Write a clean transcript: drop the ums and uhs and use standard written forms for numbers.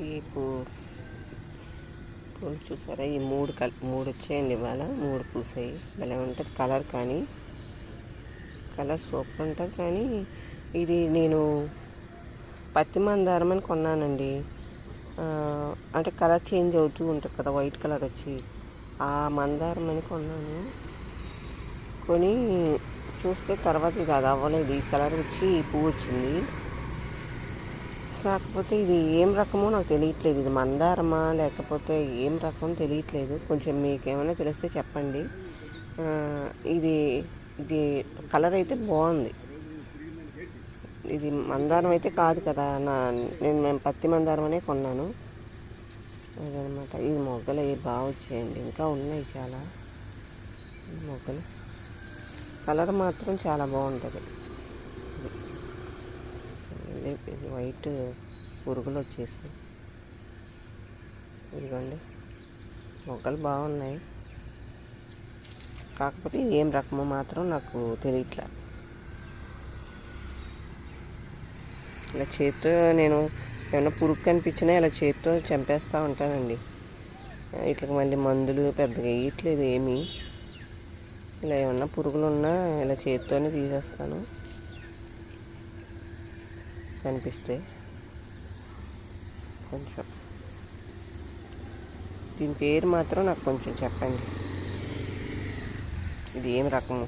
ఈ పూలు చూసారా, ఈ మూడు వచ్చాయండి ఇవాళ. 3 పూసాయి. భలే ఉంటుంది కలర్, కానీ కలర్ సూపర్ ఉంటుంది. కానీ ఇది నేను పత్తి మందారం అని కొన్నానండి. అంటే కలర్ చేంజ్ అవుతూ ఉంటుంది కదా, వైట్ కలర్ వచ్చి, ఆ మందారం అని కొన్నాను. కొని చూస్తే తర్వాత ఇది అది అవ్వలేదు, ఈ కలర్ వచ్చి ఈ పువ్వు వచ్చింది. కాకపోతే ఇది ఏం రకమో నాకు తెలియట్లేదు. ఇది మందారమా లేకపోతే ఏం రకం తెలియట్లేదు. కొంచెం మీకు ఏమైనా తెలిస్తే చెప్పండి. ఇది ఇది కలర్ అయితే బాగుంది. ఇది మందారం అయితే కాదు కదా, మేము పత్తి మందారం అనే కొన్నాను. అదనమాట. ఇది మొగ్గలు బాగా వచ్చాయండి, ఇంకా ఉన్నాయి చాలా మొగ్గలు. కలర్ మాత్రం చాలా బాగుంటుంది. ఇది వైట్ పురుగులు వచ్చేసాయి. ఇదిగోండి, మొగ్గలు బాగున్నాయి. కాకపోతే ఏం రకమో మాత్రం నాకు తెలియట్లా. ఇలా చేతితో నేను ఏమైనా పురుగు కనిపించినా ఇలా చేతితో చంపేస్తూ ఉంటానండి. ఇట్లకి మళ్ళీ మందులు పెద్దగా వేయట్లేదు ఏమీ. ఇలా ఏమన్నా పురుగులు ఉన్నా ఇలా చేతితోనే తీసేస్తాను కనిపిస్తే. కొంచెం దీని పేరు మాత్రం నాకు కొంచెం చెప్పండి, ఇది ఏం రకము.